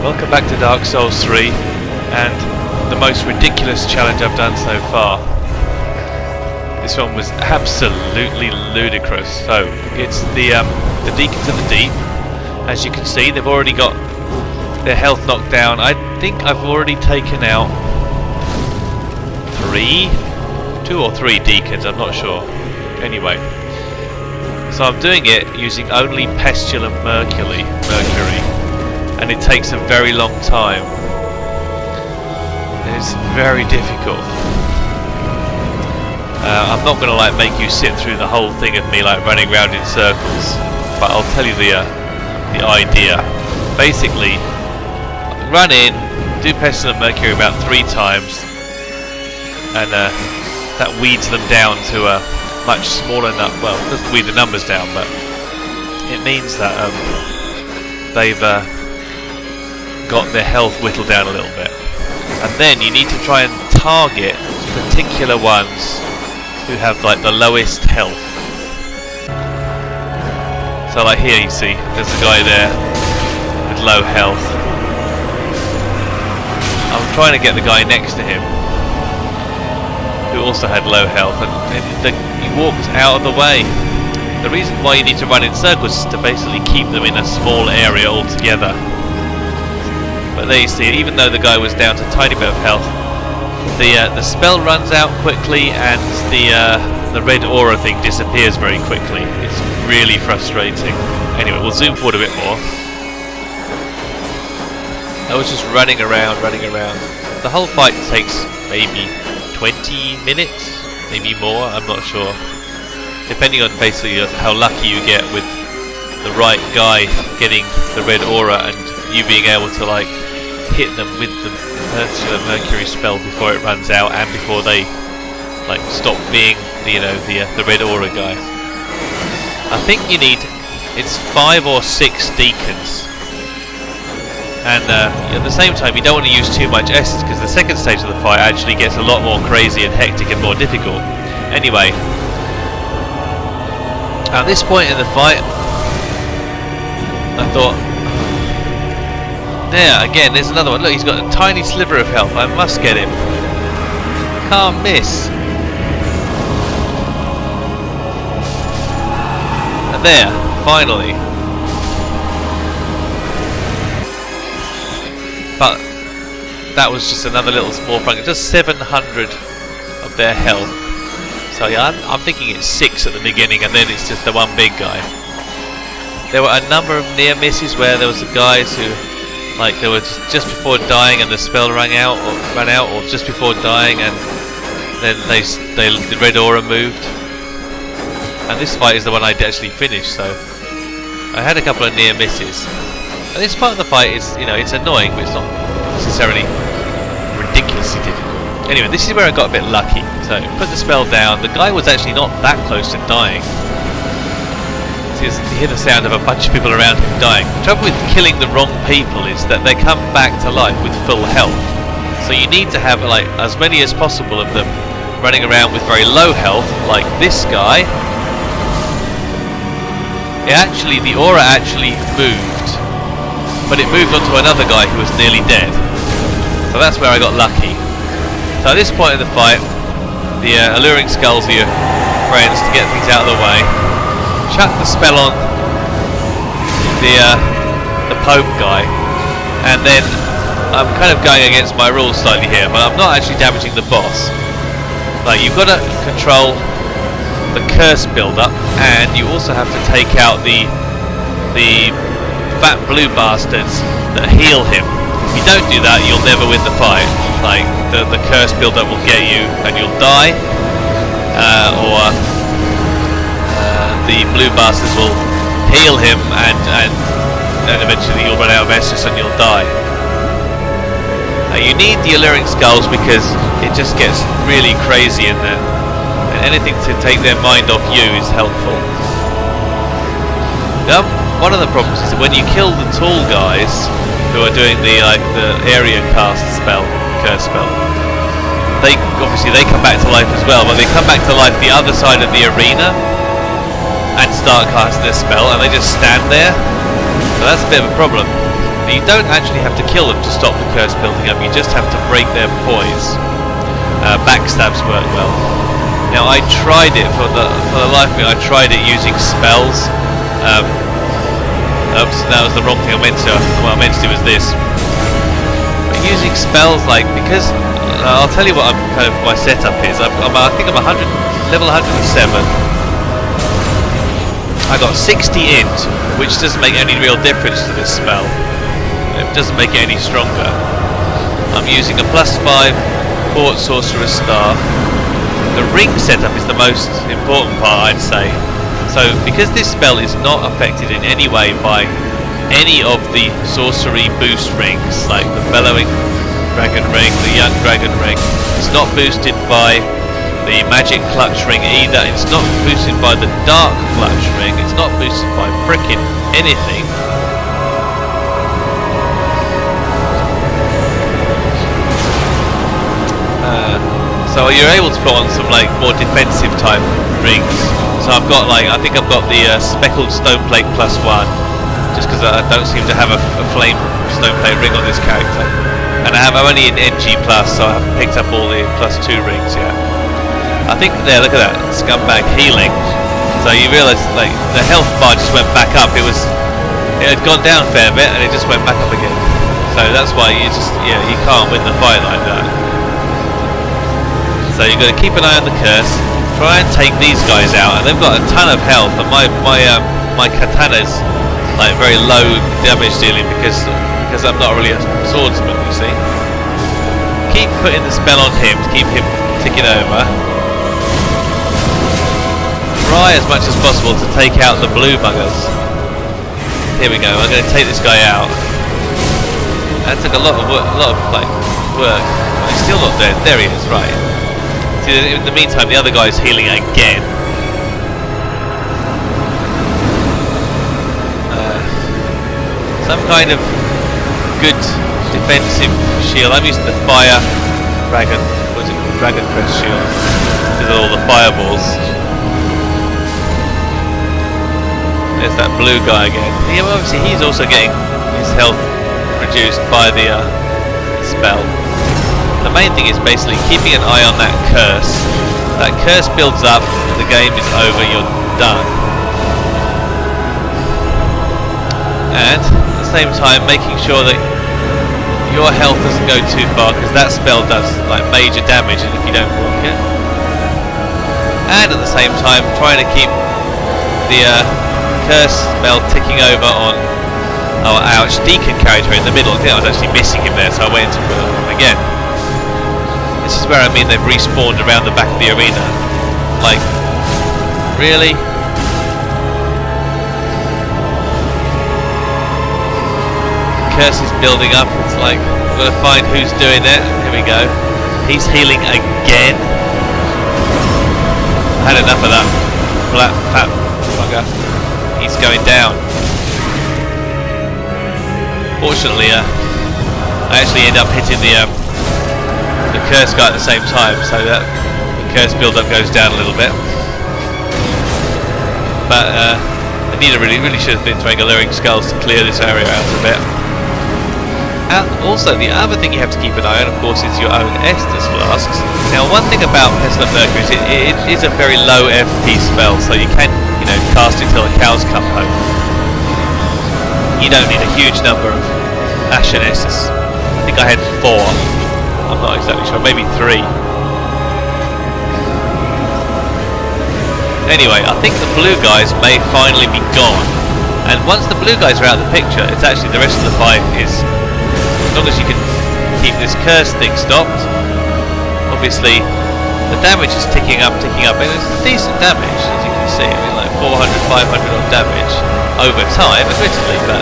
Welcome back to Dark Souls 3 and the most ridiculous challenge I've done so far. This one was absolutely ludicrous. So it's the Deacons of the Deep. As you can see, they've already got their health knocked down. I think I've already taken out 2 or 3 Deacons, I'm not sure. Anyway, so I'm doing it using only Pestilent Mercury, and it takes a very long time. It's very difficult. I'm not going to make you sit through the whole thing of me running around in circles, but I'll tell you the idea. Basically, run in, do Pestilent Mercury about 3 times, and that weeds them down to a much smaller number. Well, it doesn't weed the numbers down, but it means that they've got their health whittled down a little bit. And then you need to try and target particular ones who have the lowest health. So here you see, there's a guy there with low health. I'm trying to get the guy next to him who also had low health, and he walked out of the way. The reason why you need to run in circles is to basically keep them in a small area altogether. But there you see, even though the guy was down to a tiny bit of health, the spell runs out quickly and the red aura thing disappears very quickly. It's really frustrating. Anyway, we'll zoom forward a bit more. I was just running around. The whole fight takes maybe 20 minutes, maybe more, I'm not sure. Depending on basically how lucky you get with the right guy getting the red aura and you being able to hit them with the Pestilent Mercury spell before it runs out and before they stop being the red aura guy. I think you need, it's 5 or 6 Deacons, and at the same time you don't want to use too much essence because the second stage of the fight actually gets a lot more crazy and hectic and more difficult. Anyway, at this point in the fight I thought, there, again, there's another one. Look, he's got a tiny sliver of health. I must get him. Can't miss. And there, finally. But that was just another little small front. Just 700 of their health. So yeah, I'm thinking it's 6 at the beginning, and then it's just the one big guy. There were a number of near misses where there was guys who, they were just before dying and the spell ran out, or just before dying and then the red aura moved. And this fight is the one I actually finished, so I had a couple of near misses. And this part of the fight is, it's annoying, but it's not necessarily ridiculously difficult. Anyway, this is where I got a bit lucky. So put the spell down. The guy was actually not that close to dying. You hear the sound of a bunch of people around him dying. The trouble with killing the wrong people is that they come back to life with full health. So you need to have as many as possible of them running around with very low health, like this guy. The aura actually moved, but it moved onto another guy who was nearly dead. So that's where I got lucky. So at this point in the fight, the alluring skulls are your friends to get things out of the way. Chuck the spell on the Pope guy, and then I'm kind of going against my rules slightly here, but I'm not actually damaging the boss. You've got to control the curse build-up, and you also have to take out the fat blue bastards that heal him. If you don't do that, you'll never win the fight. The curse build-up will get you, and you'll die, or the blue bastards will heal him and eventually you'll run out of essence and you'll die. You need the alluring skulls because it just gets really crazy in there, and anything to take their mind off you is helpful. Now, one of the problems is that when you kill the tall guys who are doing the area cast spell, curse spell, they come back to life as well, but they come back to life the other side of the arena and start casting their spell, and they just stand there. So that's a bit of a problem. But you don't actually have to kill them to stop the curse building up, you just have to break their poise. Backstabs work well. Now I tried it for the life of me, I tried it using spells. Oops, that was the wrong thing I meant to. What I meant to do was this. But using spells, like, because I'll tell you what my setup is. I think I'm level 107. I got 60 int, which doesn't make any real difference to this spell. It doesn't make it any stronger. I'm using a +5 Court Sorcerer's Star. The ring setup is the most important part, I'd say. So, because this spell is not affected in any way by any of the sorcery boost rings, like the Bellowing Dragon Ring, the Young Dragon Ring, it's not boosted by the Magic Clutch Ring either, it's not boosted by the Dark Clutch Ring, it's not boosted by frickin' anything. So you're able to put on some like more defensive type rings. So I've got like, I think I've got the Speckled Stoneplate +1, just because I don't seem to have a flame stoneplate ring on this character. And I'm only in NG+, so I haven't picked up all the +2 rings yet. I think there, look at that, Scumbag Healing. So you realise like the health bar just went back up. It had gone down a fair bit and it just went back up again. So that's why you can't win the fight like that. So you've got to keep an eye on the curse, try and take these guys out, and they've got a ton of health, and my katana's like very low damage dealing because I'm not really a swordsman, you see. Keep putting the spell on him to keep him ticking over. Try as much as possible to take out the blue buggers. Here we go, I'm going to take this guy out. That took a lot of work, He's still not dead, there he is, right. See, in the meantime, the other guy's healing again. Some kind of good defensive shield. I'm using the Fire Dragon, what is it called? Dragon Crest shield. With all the fireballs. There's that blue guy again. Yeah, well, obviously he's also getting his health reduced by the spell. The main thing is basically keeping an eye on that curse. That curse builds up, the game is over, you're done. And at the same time making sure that your health doesn't go too far, because that spell does like major damage if you don't block it. And at the same time trying to keep the curse spell ticking over on our Deacon character in the middle. I think I was actually missing him there, so I went into him again. This is where I mean they've respawned around the back of the arena. Like, really? Curse is building up. It's like, we've got to find who's doing it. Here we go. He's healing again. I had enough of that. Flat bugger. He's going down. Fortunately, I actually end up hitting the curse guy at the same time, so that the curse build-up goes down a little bit. But I really should have been throwing alluring skulls to clear this area out a bit. And also, the other thing you have to keep an eye on, of course, is your own Estus flasks. Now, one thing about Pestilent Mercury is it is a very low FP spell, so you can, cast it till the cows come home. You don't need a huge number of Ashen Estus. I think I had 4. I'm not exactly sure, maybe 3. Anyway, I think the blue guys may finally be gone. And once the blue guys are out of the picture, it's actually the rest of the fight is, as long as you can keep this curse thing stopped. Obviously, the damage is ticking up, and it's decent damage, as you can see. I mean, like 400, 500 odd damage over time, admittedly, but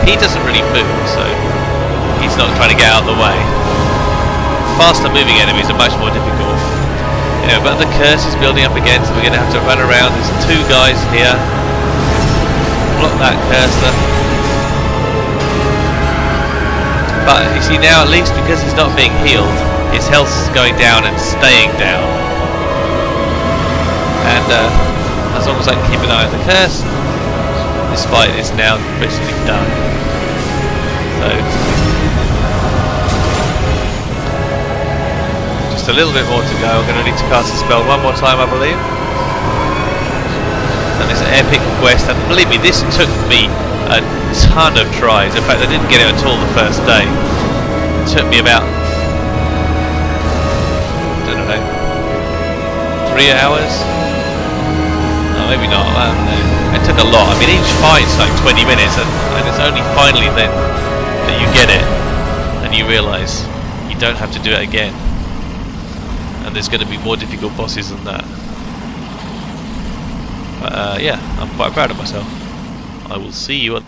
he doesn't really move, so he's not trying to get out of the way. Faster moving enemies are much more difficult. But the curse is building up again, so we're going to have to run around. There's 2 guys here. Block that cursor. But you see now, at least because he's not being healed, his health is going down and staying down. And as long as I can keep an eye on the curse, this fight is now basically done. So So just a little bit more to go. I'm going to need to cast the spell one more time, I believe. And this epic quest, and believe me, this took me a ton of tries. In fact, I didn't get it at all the first day. It took me about, I don't know, 3 hours? No, maybe not, I don't know. It took a lot. I mean, each fight's like 20 minutes, and it's only finally then that you get it, and you realise you don't have to do it again. And there's going to be more difficult bosses than that. But yeah, I'm quite proud of myself. I will see you on